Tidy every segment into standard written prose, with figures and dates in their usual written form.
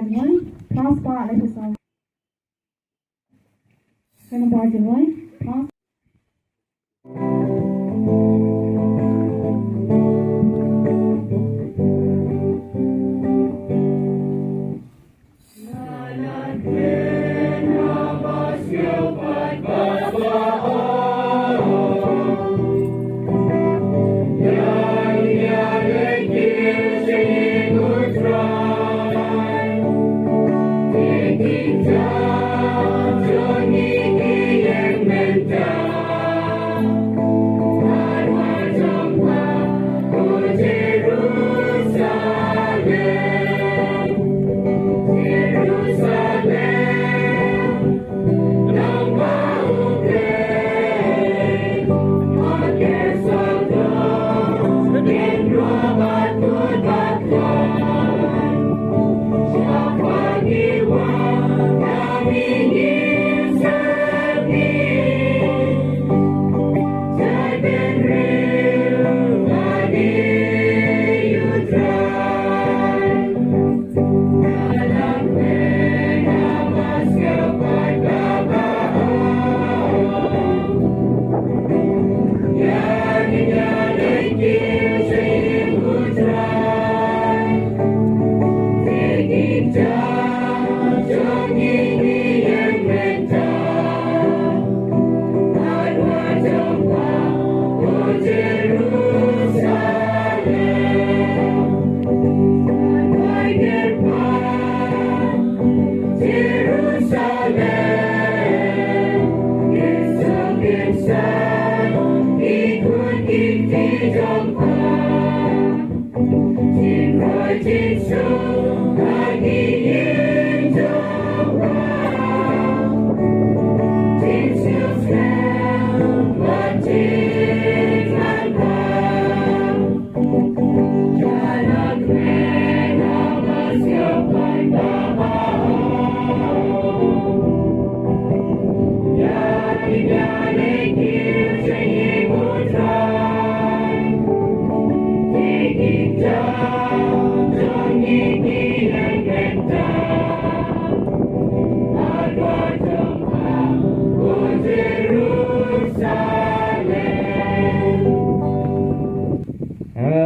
Bajwan, pass by episode. Kena Bajwan, pass.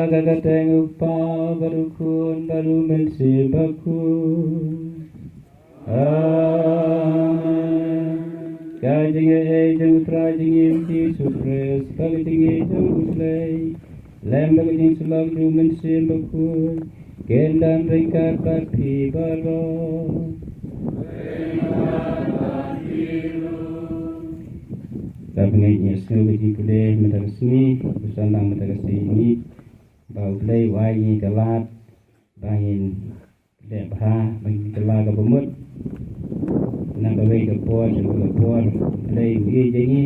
Kagateng upa barukun baru mensibaku. Kajing jeng trajing inti supres pagiting jeng uslay. Lem baging sulak du mensibaku. Gendan ringkat bakti baro. Labengnya snu bagi pule menterusni bersandang menterusni ini. Bau play wai galat bangin lek bah bagi telah ke bumut nak bagi ke pon play wi jengi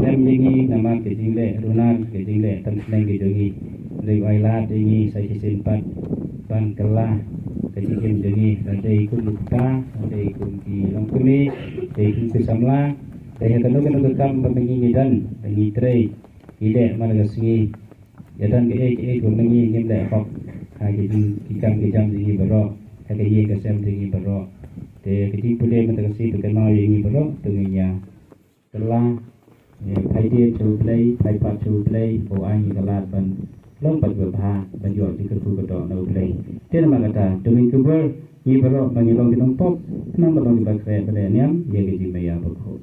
lem jengi nama ke jingle runan ke jingle tan seneng ke jengi lek wai lat jengi sai simpat ban kelah ke jengi ada ikut luka ada ikut di longkuni ada ikut kesamla ada kanu kam bagi dan bagi tray ide mana kesingi dan ke mengi ngim le kok hai ke jam dingi baro ha ke ye ke sem dingi baro te ke ti pule men ke si ke no dingi baro tunginya telah hai dia to play hai pa to play o ai ke lat ban long pat ba ban yo ti ke tu ke do no play te ma kata tungi ke ber ni baro bangi long dinong pop nam ba long ba kre ba niam ye ke ji me ya ba ko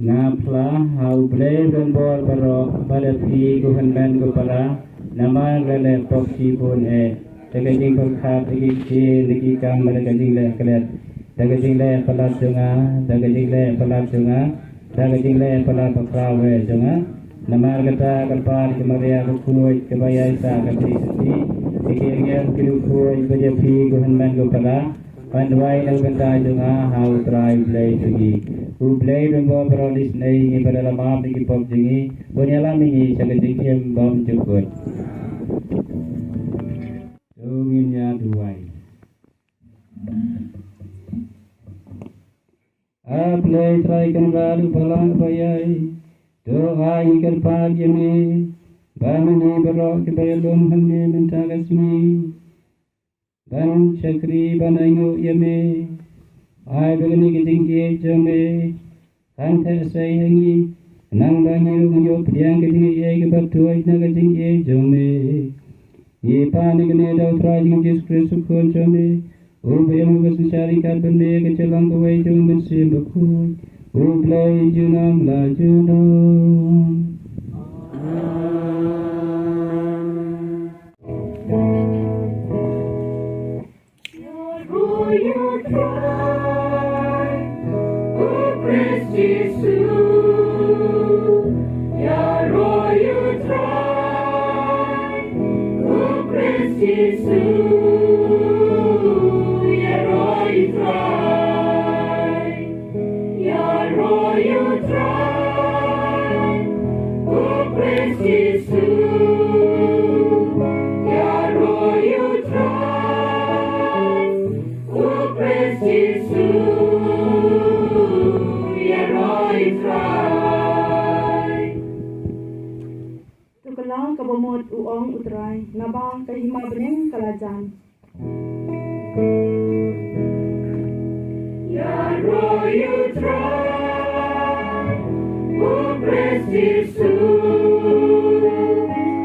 Ngapla hau play dan bor baro pada pi guhan ban ko para nama gale poksi pun tegajing berkhat igi lagi kam tegajing le kelet tegajing le pelat junga tegajing le pelat junga tegajing le pelat pakrawe junga nama kata kapar kemaria kuoi kebayai sa kati seti ikengel kiru kuoi bejapi guhan ban ko para pandwai nang benda junga hau try play segi who played on God for all this name in the Lamam the Kipop Jingi, when Yalami, Sakajikim, Bom Jukut. So, in ya, do I. Aplay traikan baru balang bayai doa ikan pagi me bamani berok kebayalum hamne mentagasmi ban chakri banayu yame ai begini ketinggi jame tante sai hangi nang banyu nyo priang ketinggi ye kebatoi naga tinggi jame ye pani kene dau trajing Yesus Kristus kon jame Ubiyam kasicari kabende kecelang kawai jumen simbakun Ublai junam la junam Your royal throne, O praise Jesus. Your royal throne, O praise Jesus. Tukalang kabamot uong utray, nabang kahimabring kalajan. Your royal throne, O praise Jesus.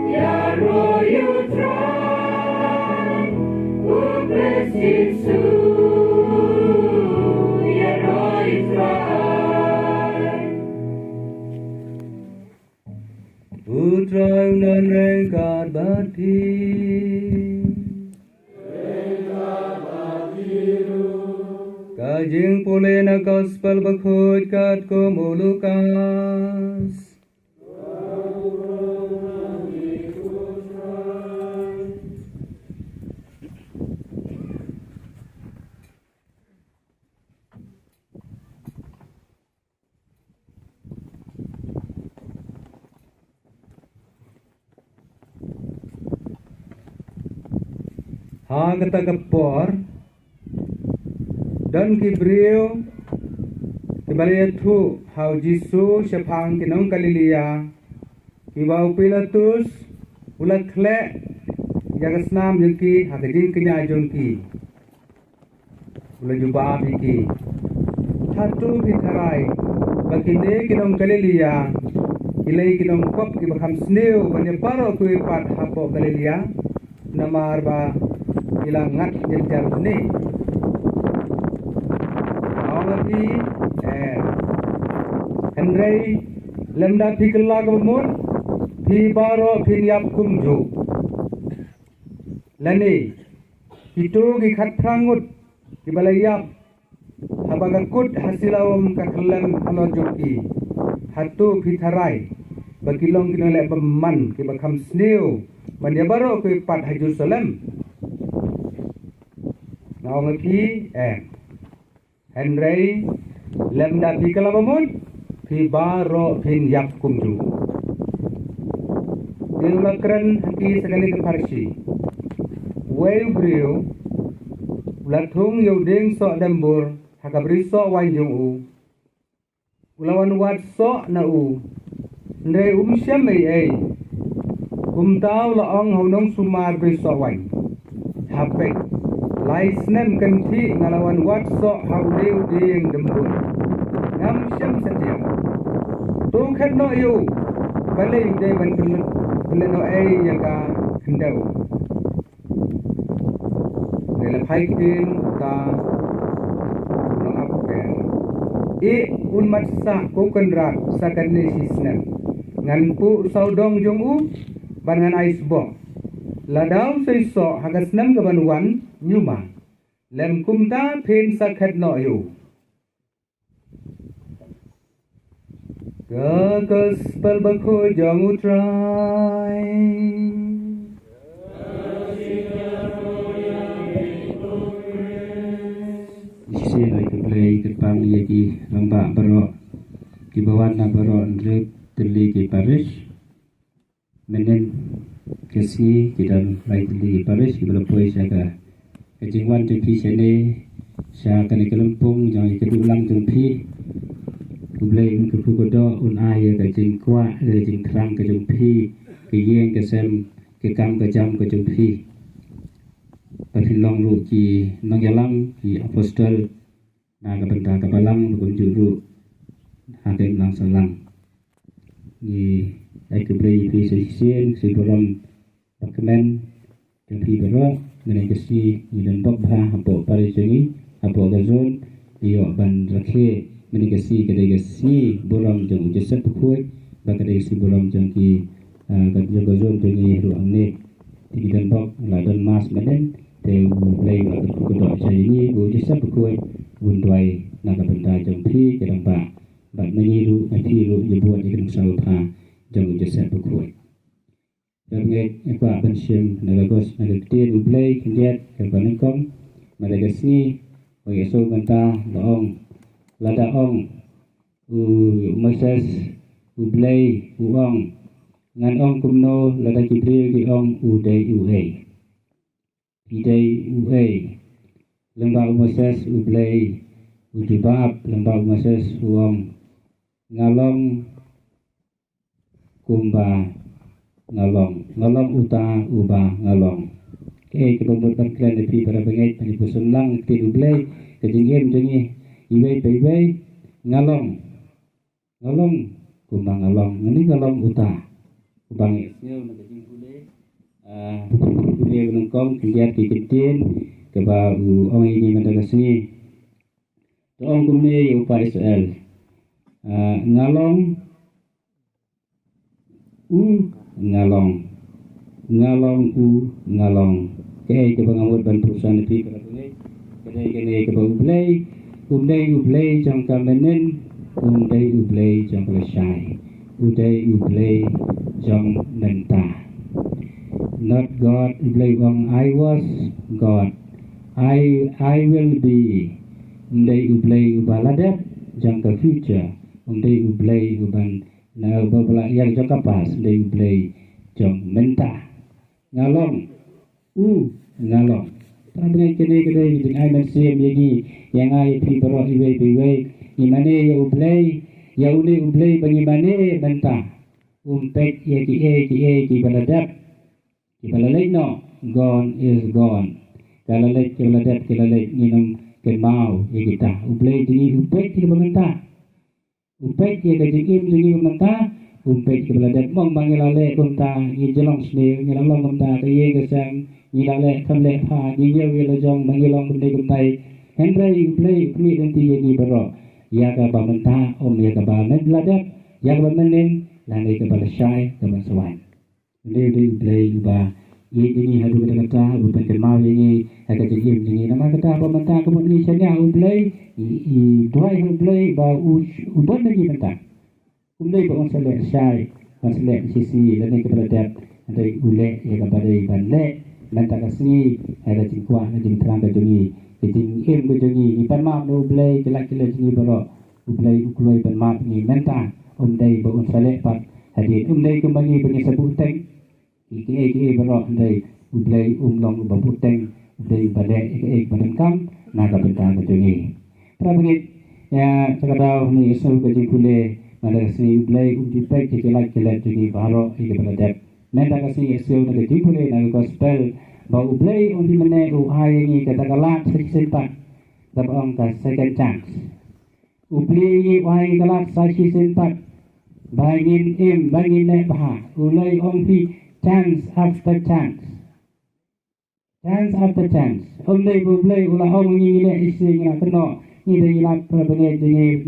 Your royal throne, O praise Jesus. Your royal throne. Putra unan rengkat bati Kajing pulih na gospel bakut kat ko mulukas Ha kata kapor dan kibriyo kibali tu hau Jisu syapang kinong Galilea kibau Pilatus ulat kle jagasnam jengki hakajin kenya jongki ulat jubah biki hatu bitarai bakinde kinong Galilea ilai kinong kop kibakam sneu banya paro kuipat hapo Galilea namar ba ilang ngat jenjar ni awati Henry lemda pikela kemun pi baro pinyap kumju lani itu gi khat prangut ki balayap habagakut hasilawam kaklam alojoki hatu pitharai bakilong kinole pemman ki bakam sneu manja baro ki pat Jerusalem Nawangati Henry lemda pikala mamun pi baro pin yap kumju dilakran haki sekali ke parsi weu brio latung yuding so dembur hakabri so wanjung u ulawan wat so na u ndre syam ei kumtaw laong honong sumar bri so wan hapek Laisnem kanti ngalawan watso haudeu ding dembun ngam syam setia tungkhat no yu balai de ban no ai yaga hendau nela phaitin ta no apke un matsa ko kanrat sakane sisnem ngan pu saudong jongu bangan aisbo ladau seiso hagasnem gabanwan nyuma lem kumta pin sakhat no yu gospel bakho jong utrai isi lai ke play ke pang ye ki lamba baro ki bawan na baro ndre teli ki parish menen kesi ki dan lai teli parish ki balo poi jaga kejingwan jumpi sene sya kani kelempung jang kedulang jumpi Kublai un kepukodo un air ke jing kwa ke jing terang ke jumpi ke yeng ke sem ke kam ke jam ke jumpi Patilong ru ki nong yalang ki apostol na ka benda ka balang bukan juru hakim lang salang ni ai kublai pi sisien si borom pakmen jumpi bero ngene kesi ni dan bok ba hapo pari jengi hapo gazon iyo ban rakhe menikasi kedai gasi boram jeng jesep pukui bakadai si boram jeng ki kadang gazon jengi ruang ne tinggi dan bok ladan mas menen te mulai bakad kedok saya ini go jesep pukui bunduai naga benda jeng pi kadang ba bat menyiru atiru jebuat ikeng salpa jeng jesep pukui Berngek ekwa bensim naga gos naga gede ublai kenjat kerbanengkong madagasi bagi so ganta daong lada ong Moses ublai uong ngan ong kumno lada kibriyo ki ong udai uhay idai uhay lembak Moses ublai ujibab lembak Moses uong ngalong kumba ngalong uta uba ngalong kebombotan klan depi para bengait panipusun lang ti ublai kejingem jengi iway bayway ngalong kumbang ngalong ngani ngalong uta kubang isnyo nagajing huli huli nangkong kiat kikitin keba ong ini madagasni toong kumni upa Israel ngalong ngalong kaya kebang amut ban perusahaan nepi para bengait kedai kebang ublay jang kamenen ublay jang kalashai ublay jang menta not God ublay wang I was God I will be ublay ubaladep jang ka future ublay uban na babala yang jang kapas ublay jang menta ngalong Pernah kedai dengan ai masih lagi yang ai pi baro iwe imane ya ublay bagi mane benta umpek ya ki baladap ki balalay no gone is gone kalalay ki baladap nginum kemau ya kita ublay dini umpek ki bamenta umpek ya kajingim dini bamenta umpek ki baladap mong bangilale kumta ni jelong sne ngilalong kumta kaye gasam nilale kamle ha niyau yela jong mangilong bendai kumtai hendrai ublay kmi nanti yagi baro ya ka bamenta ya ka bamen ladap ya ka bamenen lanai ka balasai ka baswan le ublay ba ini hadu kata bukan kemau ini ka jigim ini nama kata bamenta ka ni sanya ublay doi ublay ba ubon lagi benta ublay ba on sale sai masle sisi lanai ka baladap andai ule ya ka badai banle Nanta kasni ada jingkwa na jing terang kajungi jing em kajungi ipan maaf no ublay kelak jingi baro ublay ukloi pan maaf ni menta umdai ba unsale pat hadin umdai kembali bani sabuteng iki baro umdai ublay umlong babuteng ublay bade ek badengkam naga bentang kajungi prabangit ya sakadaw ni isul kajing kule madasni ublay umdipek kelak jingi baro iki badadep Nenda kasi isu na kajipuli na gospel ba ublay undi mene uhayengi katagalat sisimpat dabang ka second chance ublay uhayengi kalat sa sisimpat bangin le baha ulay umpi chance after chance ublay ula ngi le isi ngina keno ni de ilat prabane jengi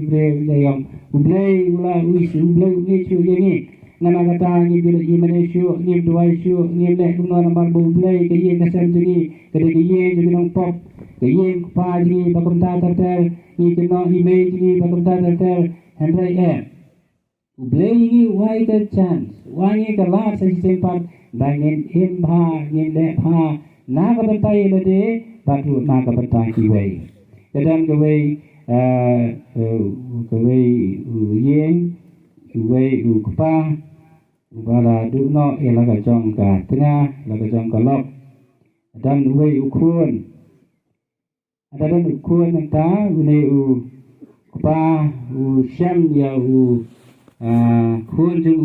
ublay ula ublay yengi nama kata ni bila imane syu ni dua syu ni le kuno nambar bublai ke ye kasam jini ke de ye jini nong pop ke ye pa jini bakum ta tertel ni keno ime jini bakum ta tertel hendrai ublai ni why the chance why ni ka lat sa sempat bangin imha ni le ha na ka bentai le de batu na ka bentai ki wei kadang ke wei yen wei ukpa Bala dukno ialah kacang ka tengah, la kacang ka lok. Dan uwei ukun, ada dan ukuran yang ta une pa syam ya kun jeng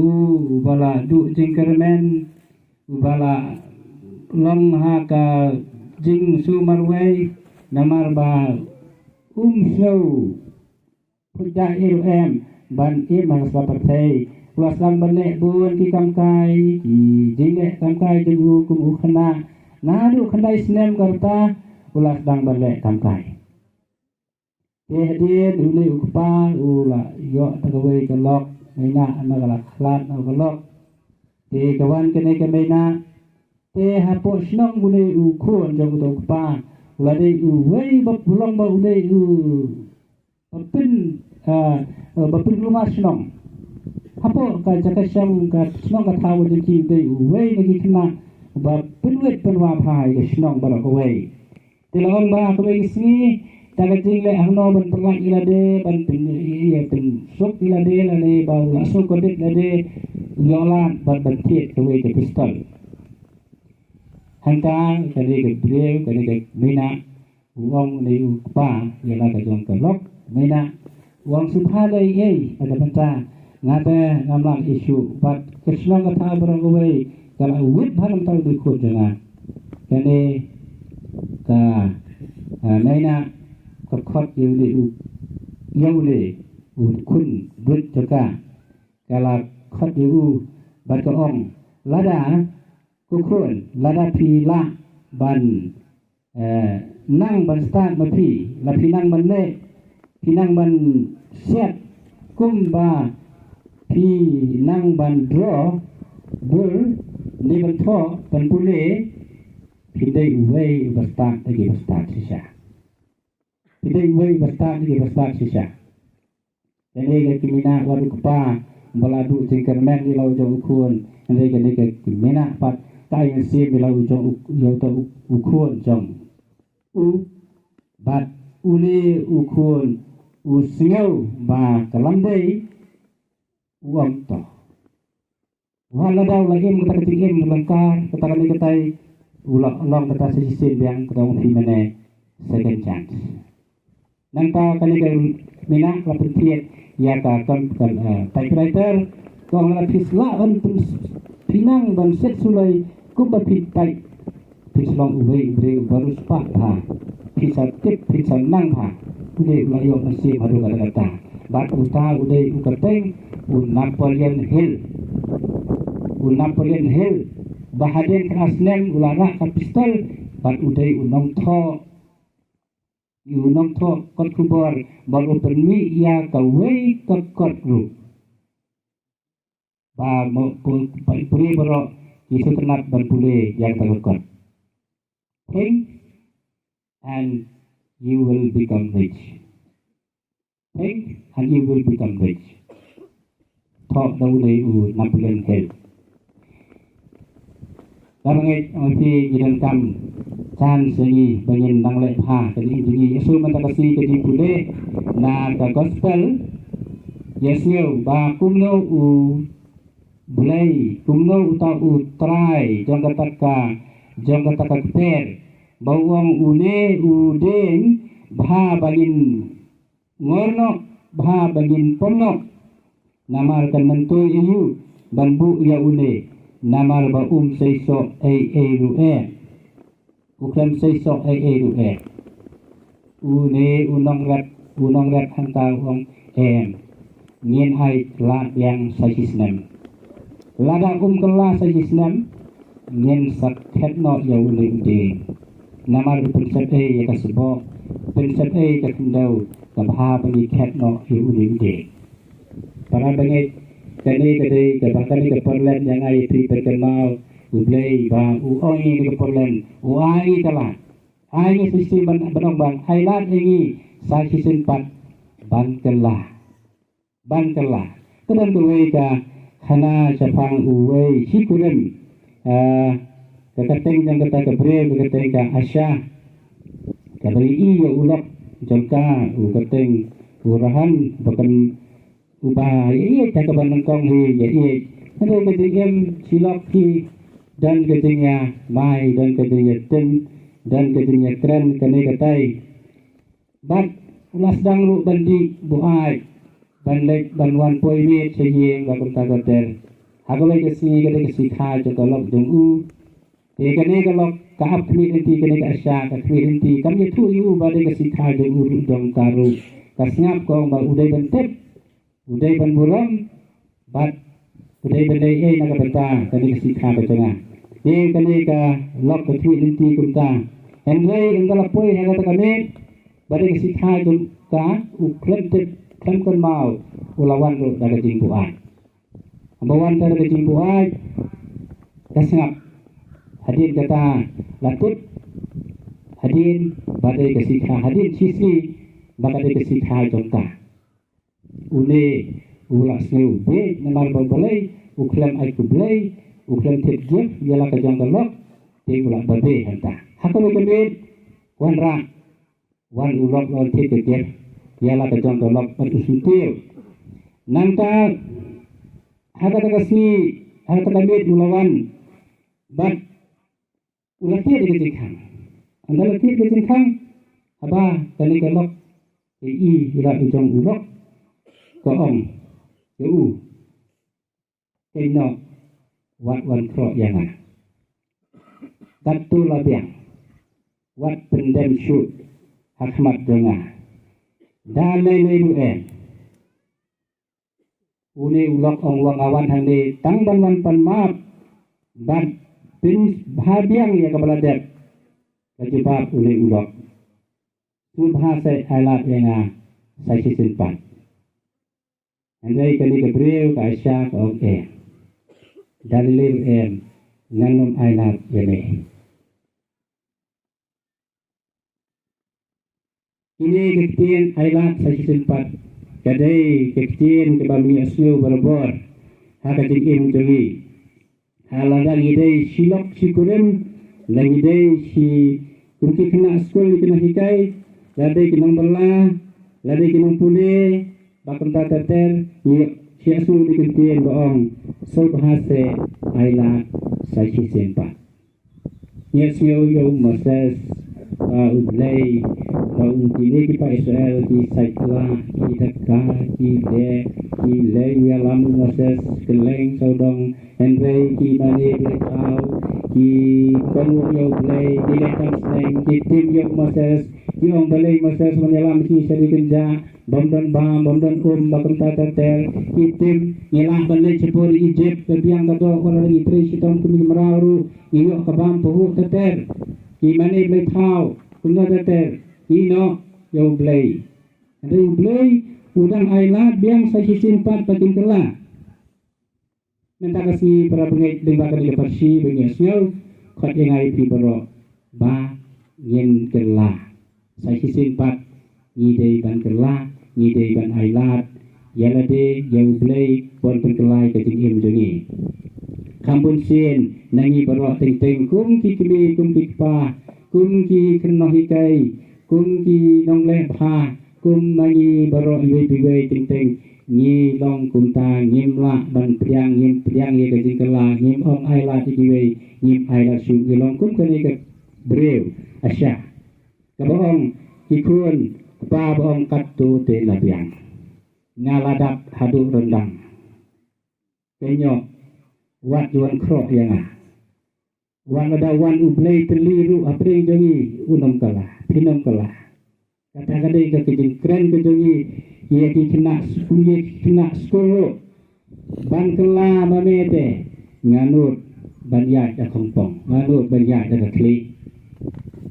bala du jeng kermen bala long ha ka jing su marway namar ba show puja em ban mang sapatay ulasang bale buan ki kamkai ki jinge kamkai jeng kum khana nadu khandai snem karta ulas dang bale kamkai dia uli ukpa ula yo tagaway kalok mayna nagalak khlat nagalok te kawan kene ke mayna te hapo snong uli ukun jang utong ukpa ula de uway bap bulong ba uli bapin rumah snong hapo ka jakasyam ka snong ka tawo jeki de uway lagi kena bapin wet penwa phai ke snong balok uway tilong ba kaway singi tagajing le angno ban perlak ilade ban pin iya pin sok ilade lane ba la sok kodik lade yolan ban bantiet kewe ke pistol hanta kali ke breu kali ke mina uang ni pa yana ka jong ke lok mina uang subhale ada banta ngade ngamlang isu bat krisna ka tha barang kewe kala wit bharam tau di khot janga kani ka mina khot yêu le kun brit jaka kala khot yu bat ko ong lada ku kun lada pi la ban nang ban start ma pi la pi nang ban le pi nang ban set kum ba pi nang ban draw bur ni ban tho ban pule pi dai way ba start lagi ba start sisa Tidak way basta ni basta sisa. Jadi ke kimina waru kupa baladu jengkermen di lau jauh ukun. Jadi ke kimina pat kai si di lau jauh ukun jong. Bat uli ukun usingau ba kalamdai uang to. Wala daw lagi kita ketingin melengkar katakan katai ulang kata sisi yang ketemu himene second chance. Nanta kali ke mina lapetiet ya ka kan typewriter ko ngala pisla ban pinang ban set sulai ku ba pitai pislong uwe bre baru spa ha pisa tip pisa nang ha ude layo nasi baru kata bat uta ude ukateng Napoleon Hill bahaden krasnem ulara ka pistol bat ude unong tho kot kubor baru permi ya kawai kot ru ba mo puri baro isu tenat ban pule yang takot think and you will become rich thok dau dei Napoleon Hill Labangai amati jidan kam chan sengi bangin nang le pha kadi jingi yesu mantakasi kadi pule na ka gospel yesnyo ba kumno blai kumno uta utrai jong kata per bawang udeng bha bangin ngorno bha bangin pomno namar kan mentu iyu banbu ya une namar ba seiso ru'e ukram seiso ru'e unong rat hantau ong ngin ai lat yang sajisnem lada kela sajisnem ngin sakhet no ya une ude namar pensat ya kasbo pensat ka kendau ka bha bagi khet no ya une ude para bangit kani ke bahkan ke perlen yang ai ti terkenal ublei ba uongi ke perlen uai kala ai sistem banong bang ailat ini sa sistem pat ban kala kedan tuwe ka hana sapang uwe sikuren kateng yang kata ke breu kateng ka asya kabri iya ulok jangka kateng urahan bahkan ubah iya cakap nangkong hi ya iya ada ketinggian silap hi dan ketinggian mai dan ketinggian ten dan ketinggian keren kene katai bat ulas dang ru bandi buai ban lek ban wan poi mi che yeng ba kun ta ga ter hagole ke si ga de si kha jo ko lok dung u e ka ne ga lok ka ap mi ti ka ne ka sha ka mi ti kam ye thu yu ba de ke si kha jo u dong ka ru ka snap ko ba udai ban tep udai ban buram bat udai ban dai e na ka banta ka ne ka si kha ba changa e ka ne ka lok ka thi ti kun ta en rei en ga la poi ha ga ta ka ne ba de ke si kha jo ka u klem tep klem kon mau ulawan ru da ga jing buai ambawan ta ga jing buai ka snap hadin kata latut hadin badai kesikha hadin sisi badai kesikha jonta une ulas ngeu be namar balai uklam ai kublai uklam tedje yala ka jonta lok te ulah babe hanta hakome kebe wan ra wan ulok lon tedje yala ka jonta lok pat usutil nanta hakata kasni hakata kabet ulawan bat ulah tiada kejikan, anda letih kejikan, apa kali kelok, ila ujung ulok, koom, eu, keno, wat wan kro yang ah, katu labiang, wat pendem shoot, hakmat dengah, dalai leru uni ulok ong wang awan handi tang ban wan pan maaf, bat pin bahagiang ya kepala dek kejebab oleh ulok subhasa alat yang saya simpan andai kali kebriu ka Aisyah ka oke dalil nanum alat ini kektian alat saya simpan kadai kektian kebami asnu berbor haka jikim jeli halagan idai silok si kurem lang idai si kunti kena skol kena hikai ladai kinong bala ladai kinong pule bakam tater si asul dikentien boong so bahasa aila saisi sempa yes yo moses udlay ini kita Israel di Saikla di Dhaka di Le ya lamu Moses keleng saudong Henry di Mani Blekau di Kongo yo Blay di Lekam Sleng di tim yo Moses di Ong Balay Moses menyelam si Sari Kenja bomdon bakam tater di tim nyelah Balay cepur Egypt kebiang kado orang lagi tri sitom kumi merauru iyo kabam puhu teter di Mani Blekau kunga teter ino yo Blay ada Blay udang ailat biang saya simpan pakin kela minta kasih para pengait dengarkan di persi bengesnya kot yang ai pi bero ba yen kela saya simpan ngidei ban kela ngidei ban ailat yalade yo Blay bon penkelai ke tingim jongi kampun sin nangi bero ting kum ki kili kum ki pa kum ki kenohikai kum ki nongleh pha kum mangi baro iwe ting ni long kum ta ngim la ban priang ngim ye ke jingkala ngim ong ai la ti iwe ngim ai la su long kum kani ke brew asya ka boong ikun pa boong katu te labiang ngaladap hadu rendang kenyo wat juan kro yang wan ada wan ublay teliru apring jongi unom kala pinom kala kata-kata ke kejeng keren ke jongi ia ki kena skolo ban kala mamete nganut banyak da kompong nganut banyak da kli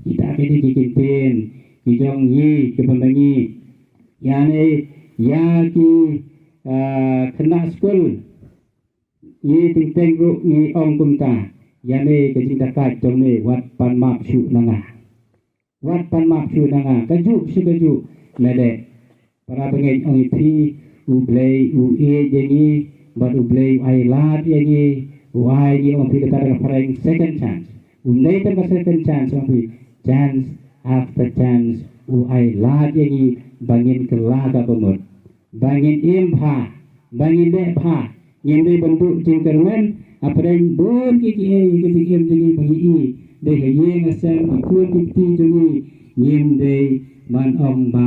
kita ini bikin pen kijong yi ke pembangi yani ya ki kena skol yi ting ru ni ong kumta yane kejing dakat jomne wat pan map syu nanga kaju si kaju mede para pengen ong ipi ublay ue jengi bat ublay ai lat yengi uai ni ong pi kata pareng second chance unai tan second chance ong pi chance after chance uai lat yengi bangin kelaga pemut bangin impha bangin depha yende bentuk jingkermen aparen bon kiki kiki bagi deh ye ngasam ikut kiti jongi nyem deh ban om ba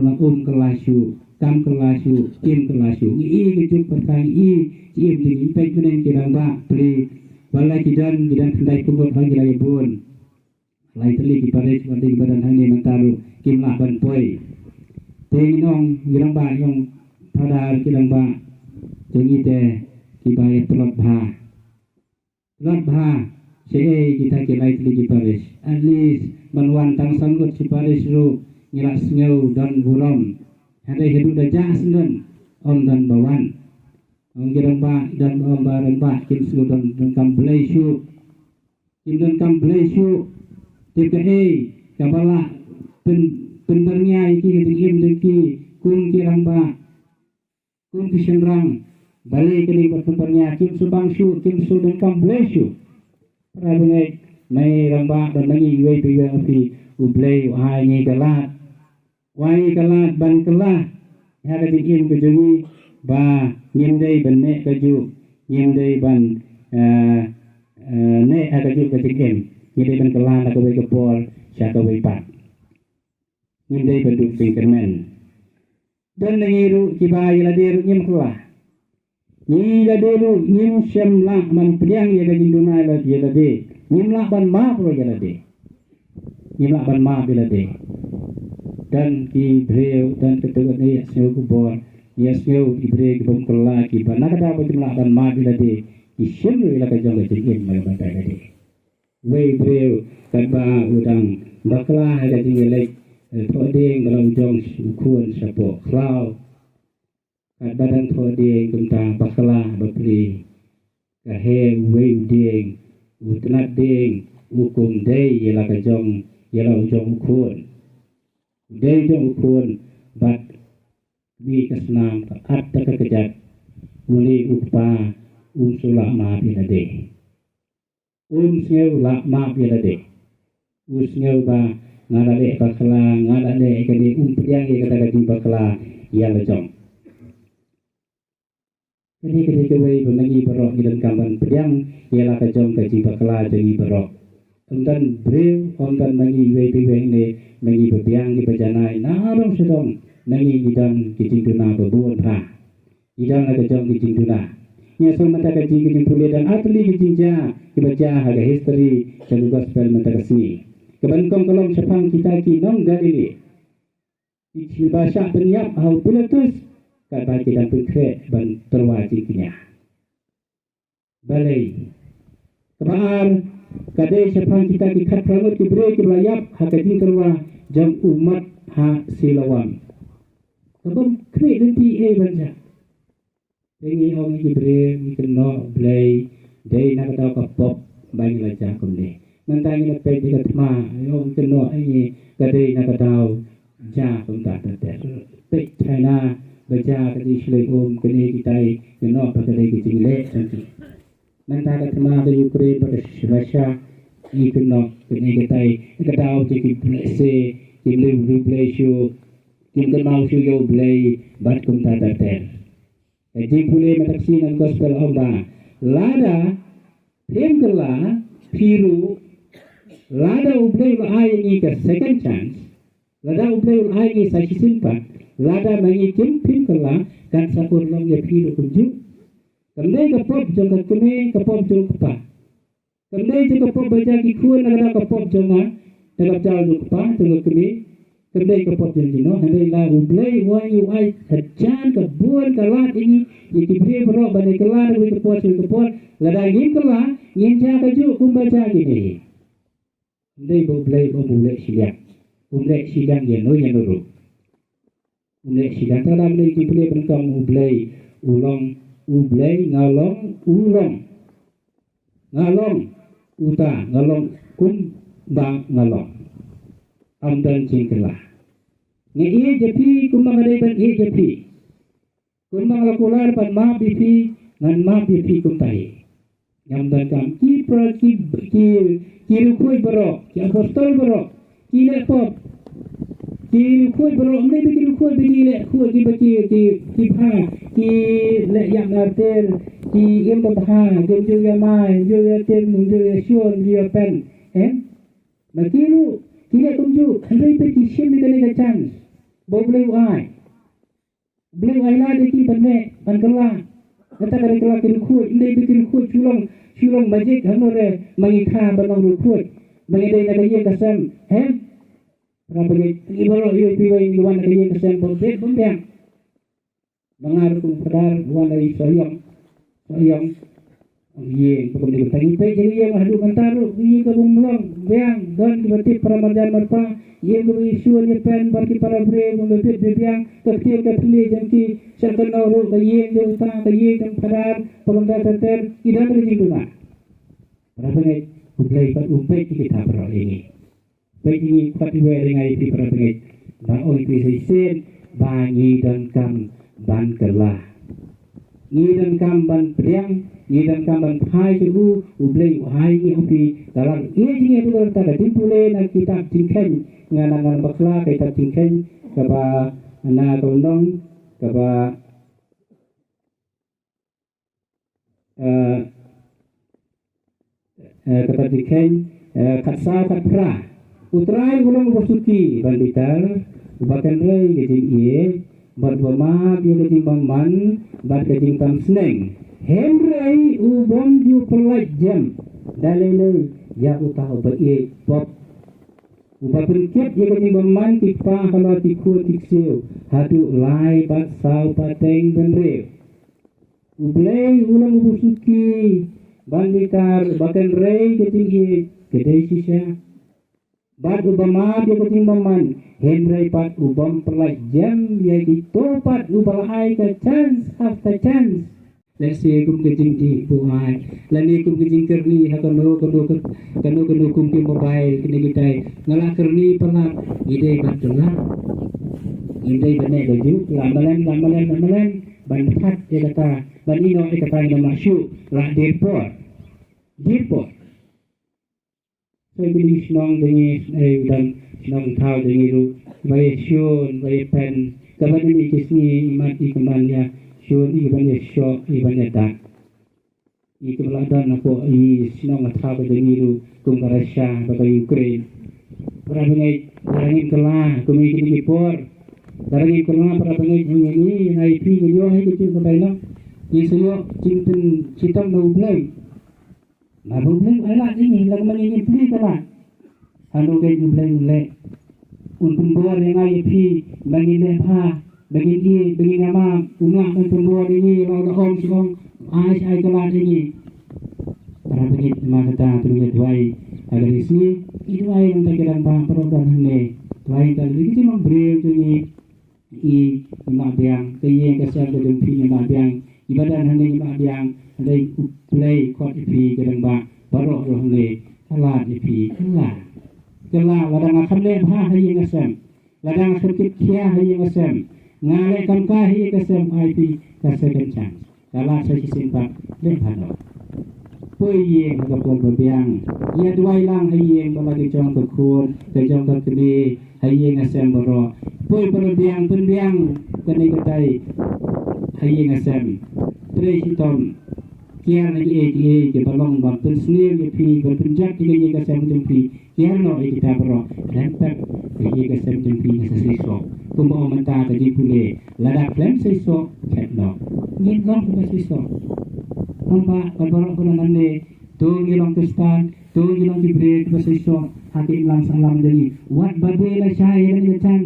la kelasyu kam kelasyu kim kelasyu i kejuk pertang i im ding ipek benen kirang ba beli balai kidan tendai pukul hang lagi bun lai teli ki pare banding badan hang ni mentaru kim la ban poi tenginong kirang ba yong pada kirang ba jengi te ki bai telot bha sei kita kilai teli ki paris at least banwan tang sanggut si paris ru ngilak sengau dan bulom ada hidup dah jasnen om dan bawan om kirang ba dan om barang ba kim sengau dan kam blesyu kim dan kam blesyu TPA kabala pendernya iki ketingim deki kum kirang ba kum kisenrang balik ke tempat kim subangsu kim su dan kam blesyu prabengai mai ramba dan mangi wei piwe api ublei wahai ni galat ban kelah hada diin kejungi ba nyimdei benne kaju nyimdei ban ne ada ju kejeng nyimdei ban kelah nak wei kepol sya wei pat nyimdei beduk singkermen dan ngiru kibai ladir nyim kelah ni ladiru nyim syamla man priang ya kajing dunai la dia lade nyim la ban ma pro ya lade nyim la ban ma bila de dan ki breu dan ketua ni asneu kubor yasneu ibre bom kala ki banak da ba jumlah ban ma bila de ki syemru ila ka jong ka jing ma ba da de wei breu kan ba udang bakla ha ka jing lek thodeng balang jong kuan sapo klau kan badan thodeng kumta bakla bapli ka he wei deng utnat deng ukum dei ila ka jong ila jong kuan dei jong ukun bat bi kasnam at kejat muli upa sula ma bila de sneu la ma bila de sneu ba ngada de bakla ngada de kadi priang ye kata kadi bakla ya la jong kadi kewei benagi berok gidan kamban priang ya la ka jong kadi bakla jadi berok dan breu ondan mangi wei ne mangi bebiang di bejanai narong sedong mangi gidan kijing tuna bebuan ha gidan la kejong kijing tuna nya so mata kijing kijing pule dan atli kijing ja kibaca haga history dan gospel mata kesini kebankong kolom sepang kita ki nong galili iki bahasa penyiap hau pilatus kata kidan pikre ban terwaji kinya balai kebar kadai sepang kita ki khat prangot ki bre ki layap hakajing terwa jam umat ha silawam kabum kre denti banja pengi ong ki bre mi keno blai dei nak taw ka pop bang la ja kumde nantangi na pe di katma ong keno ai kadai nak taw ja kum ta ta pe china baja kadi shlei kene kitai keno pa kadai ki jingle tanti nanta katma ke Ukraine pada Russia ikno kene kitai kadau ki se ki live blesyu ki kenau syu yo blai bat kum ta ta ter jadi pule mataksi nan gospel omba lada hemkala piru lada ublai ai ni ka second chance lada ublai ai ni sa simpat lada mangi kim kala kan sakur long ya piru kunju kamdai ka pop jong kene ka pop jong pa kamdai jong ka pop baja ki kuan na ka pop jong na dalam jauh jong pa jong kene kamdai ka pop jong dino handai la ublai wa yu ai hajan ka buan ka lat ini iki bre bro bane ka lat wi ka pop lada ngin ka la ngin ja ka ju kum baja ki ni ndai bo blai bo mulai siap umlai sidang ye no ye no ru umlai sidang ta lam ni ki bre bengkong ublai ulong ublai ngalong uta ngalong kum bang ngalong amdan cingkelah nge ie jepi kumbang adai ban ie jepi kumbang lakular pan ma bipi ngan ma bipi kumtai amdan kam ki pra ki rukui berok ki apostol berok ki lepop ki rukui berok mene ki rukui begi le ku ki bagi ki pha ki le yang artel ki em bha gem jo ya mai jo ya tem jo ya shon jo ya pen makiru Kini kunju, andai pe kishim ni kene chance. Boleh ai. Boleh ai lah deki bane bangkala. Kata kare kala kirukut, andai pe kirukut chulong majik hanore mangikha banong rukut. Mangidai na kaya kasam, Rapagi ibaro iyo piwai iwan na kaya kasam boleh bumbang. Mangar kung padar buwan dari soyong ye ko ni tangi pe jadi ye hadu mantaro ye ko bumlong beang don dibati para marjan marpa ye ko isu ni pen barki para bre mo bebet beang ketia ketli jangki serkan ro ye jo ta ye kan padar pemanda ter idan ri jinguna para pengai bublai pat umpai kita pro ini pe ini pat we ngai ti para pengai ba oi pi sen bangi dan kam ban kelah ni dan kam ban priang ni dan kam ban phai tu ublei hai ni opi dalam ye jinge tu ta da timpule na kita tingken nganangan bakla kita tingken kaba na tondong kaba kata tingken katsa katra utrai ulang bosuki banditar ubakan rei gejing ye berdua dia kejing bamban bar kejing tam sneng Henry ubom ju pelajam dalile ya utah bae pop uba perikit dia kejing bamban tipa kalau tiku tiksiu hadu lai bat sau pateng benre ublei ulang busuki banditar bakan rei kejing ye kedai sisa Bad ubama dia kecing baman Henry pat ubam pelajam dia ditopat ubalai ke chance after chance. Let's say kum kecing di buai. Lani kum kecing kerni hakano kanu kum ke mobile kini kita ngalah kerni pernah ide batullah. Ide bane gaju lamalan ban pat dia kata ban ino dia kata nama masuk lah depot. Saya beli senang dengan dan senang tahu dengan itu. Baik syun, baik pen. Kapan ini kisni mati kembali syun ini banyak syok, ini banyak tak. Ini kebeladan aku ini senang tahu dengan itu. Kung Russia, bagai Ukraine. Para pengai darangin kelah, kumi kini kipor. Darangin kelah para pengai ini yang IP video hai kecil kembali nak. Ini semua cinten citam mau belai. Nah, belum enak ini, lagu ini beli kalah. Anu kayak belai untuk buat yang IP, bagi lepha, bagi nama, umat untuk buat ini, lalu om semua, ai kalah ini. Para begitu maka terus duai agar isi, itu ai yang tak kira bang program ini. Duai kalau itu cuma beri ini, mak biang, kaya kesal dengan pi mak biang, ibadah hendak mak biang. Ada play kot ipi kadang ba barok roh le kalah ipi kalah ladang akan le ha hayi ngasam ladang akan kia hayi ngasam ngale kan ka hayi ngasam ipi ka second chance kalah sa simpak le hano poi ye ka pon biang ye duai lang hayi balagi jong ka khun ka jong ka kli hayi ngasam baro poi biang kene katai hayi ngasam tre hitom kian lagi ke balong bang pensnil ke pi berpenjat ke ye kasam tempi kian no kita bro dan tak ke ye kasam tempi ke sesok kumau menta ke dipule lada plan sesok ket no ngin long ke sesok nampak barang pun nande tu ngilong testan tu ngilong di break ke sesok hati lang salam dari wat babela saya dan chan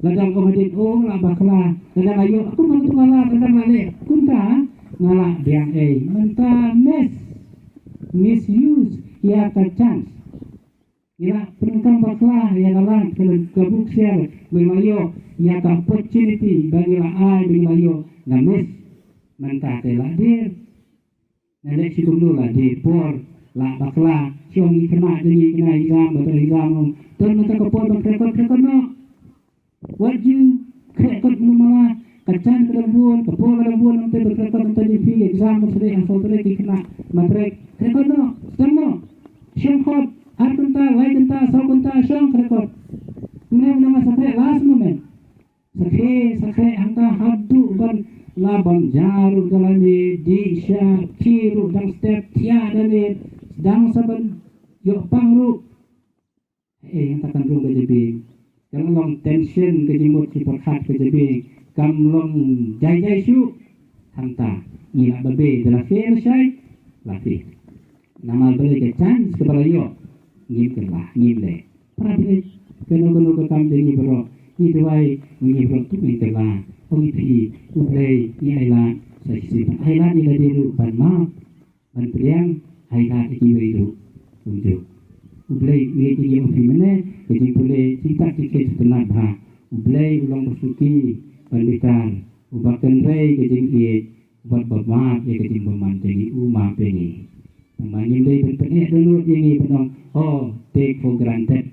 ladang komodit oh la bakla ladang ayo aku mau ngalah ladang male kunta ngalah biang mentah misuse ya ka chance ya penengkam baklah ya ngalah kebuk share belayo ya ka opportunity bagi la ai belayo na mentah tela dir nalek si kumdu la dir por la baklah siong kena jadi kena exam betul exam ton mata ko por rekod no what you rekod malah kacan kelembuan, kepol kelembuan nanti berkaitan tentang JP exam sudah yang saudara kena matrek. Rekod no, semua. Syangkot, arkenta, laikenta, saukenta, syang rekod. Ini nama sampai last moment. Sakhe hanta hadu ban labang jaru galani di syar kiru dan step tiada ni dang saban yok pangru. yang takkan rung ke jebi yang long tension ke jimut si perhat ke jebi kam long jai syu hanta ni nak babe dalam fair syai lafi nama beli ke chance ke balayo ngim kelah ngim le para beli keno ke kam jengi bro ni tuai ngi bro tu ni kelah ong pi ublei ni aila sai si aila ni la diru ban ma ban priang aila ki wiru unjuk ublei ni ki ong pi mene ke ji pule cinta tiket tenat ha ublei ulong bersuki ban ubakan rei ke ji buat babat ya ke timbaman jadi umma pengi manyin dei penpenek dulu ini penong take for granted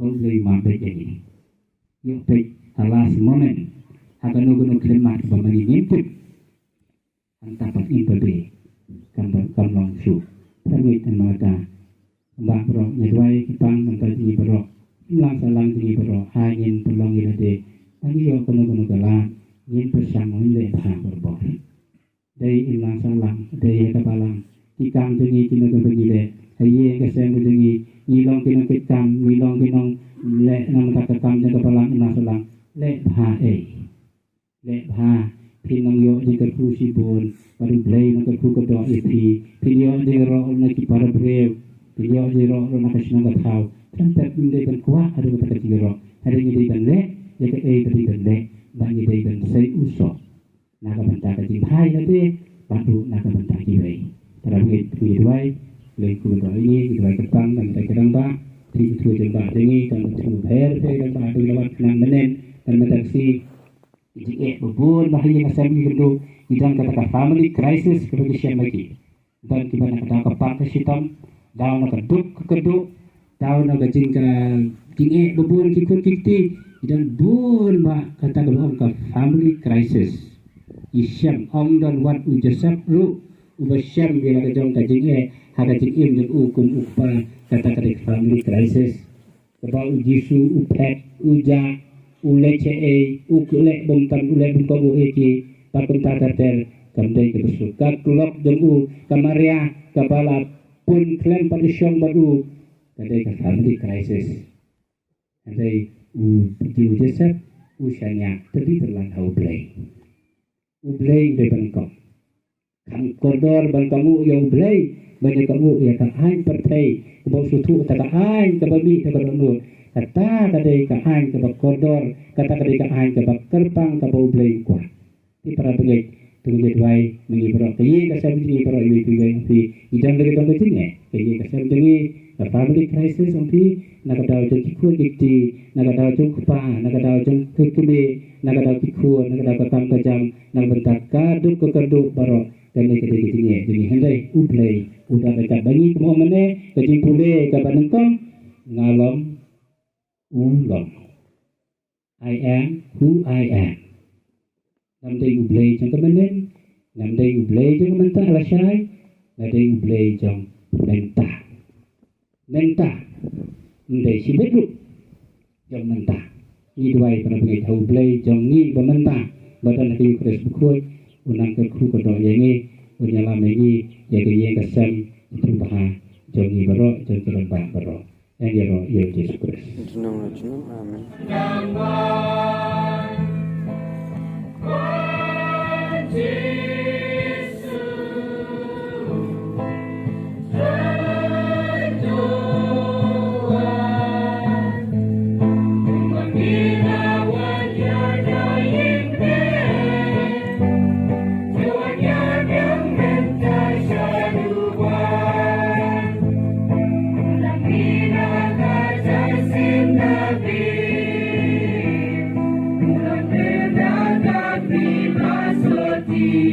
boleh mampe jadi yuk take last moment akan nunggu klemat pemani ngintip antapat impepe kan long su terwit mata mbak bro nyedwai kipang antar ini bro lang salang ini bro hangin pelong ilade ani yo kono kala ngin pesang ngin bahang berbor dari ilang salang dari kapalang ikang jengi kina ke begile haye ke sen jengi ngilong kina kitang ngilong kinong le nam kata kam jeng kapalang ilang salang le bha pinong yo di kerku sibun baru blay na kerku kedo ipi pinyo di ro na ki para brew pinyo di ro na kasnang gathaw tantak inde kan kuwa adu kata tigro ada ngide kan le ya ke tadi kan le ba ngide kan sai usok naga banta ka jing hai nanti bantu naga banta kiwai pada bukit kuidwai leku do ini kuidwai ketang dan kadang ba ti tu jeng ba dengi kan tu her dan ba tu lawat nang menen dan mataksi jike bubur bahaya masami gendo idang kata family crisis kebagian lagi dan tiba nak kata kapak sitam daun nak duk keduk daun nak jing ka jing bubur kikut kikti dan bun ba kata belum ka family crisis isyam om dan wat ujasap ru ubasyam bila kajong kajing haga jing dan ukum upa kata family crisis kebau ujisu upet uja ulece ukule bentan ule bengkobu eki pakun tatater kamdai ke besuka klok dengu kamaria kepala pun klem pada syong badu kadai ke family crisis kadai ujasap usanya tadi terlalu ublay de bangkok kam koridor bangkamu yang ublay banyak kamu ya tak hain pertai kebau sutu tak hain kebabi tak berundur kata kadai ka hain kebau koridor kata kadai ka hain kebau kerpang kebau ublay kuat di para begai tunggu jadwai mengibrok kayi kasar mengi para ibu ibu fi idang dari tonggo jinge kayi kasar jengi family crisis ampi nakadaw jeng kikun dikti nakadaw jeng kupa nakadaw jeng kekili nakadaw kikun nakadaw kakam kajam nakbentak kaduk kekerduk baro dan ini kedai jinge jadi hendai ublay udah dekat bangi kemo mene kajing pule kabanengkong ngalom ulong I am who I am namdai ublay jeng kemenen namdai ublay jeng mentah alasai namdai ublay jeng mentah ndai si beduk jeng mentah ni duai para pengai tahu blay jeng ni bementah badan hati kres bukoi unang ke kru kedo yengi unyala mengi yage ye kasam terbaha jeng ni baro jeng terba baro yang yero ye Yesus Kristus amin Terima kasih.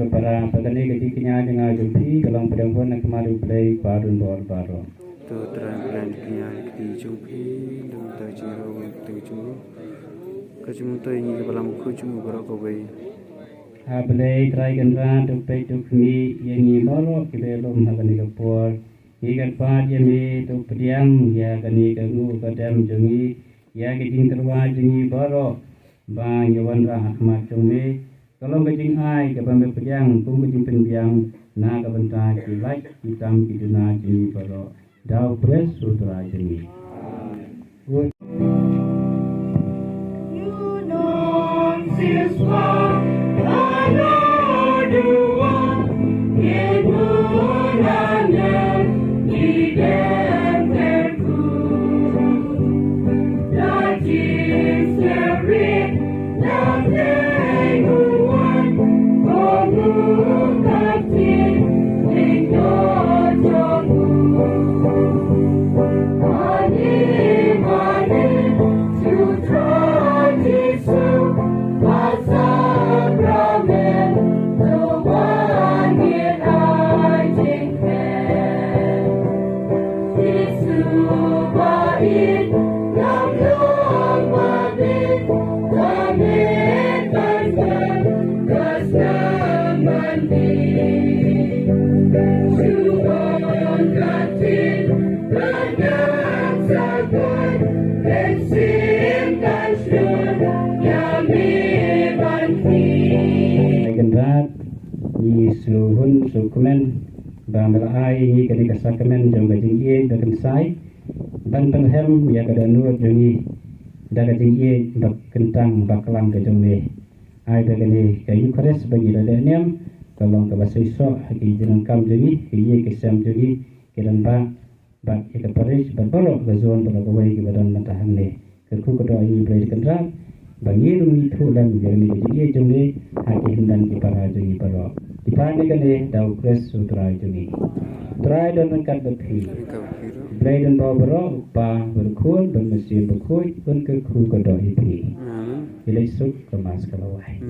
Para petani gaji kenya dengan jumpi kalau pedang pun nak kemarin play parun bor baro. Tu terang kenya di jumpi dan tajiro tajiro. Kacung ini kebalam kucing berapa bayi. Play try kendra tu play tu kini yang ni baro kita lom hakan kapor. Ikan pat yang ni tu pediam ya kani kagu kadam jungi ya gajing terwa jungi baro. Bang yawan rah ahmad jungi. Kalau gajing ai ke bambe pediang pun gajing pendiam na ka benta ki like hitam ki duna jungi baro. Dau press sutra jungi. Ni seluhun sukumen bamela ai ni kani kasakamen jam gajing ye dakan sai ban penhem ya kada nur jungi daga jing ye bak kentang baklang ke jombe ai daga ni kayu kres bagi dada niam tolong ke basaiso haki jenang kam jungi ye kesam jungi kedan ba ye ke paris berbalo ke zon beragawai ke badan matahan ne ke ku kedoa ini boleh dikendang bagi dumi thulan jani ye jombe haki hendan ki para jungi baro Dipandai dau kres sutra jungi. Try dan angkat bethi. Blay dan bawa berok pa berkul bermesin berkul pun ke ku kedoi pi. Ilai suk kemas kalawai.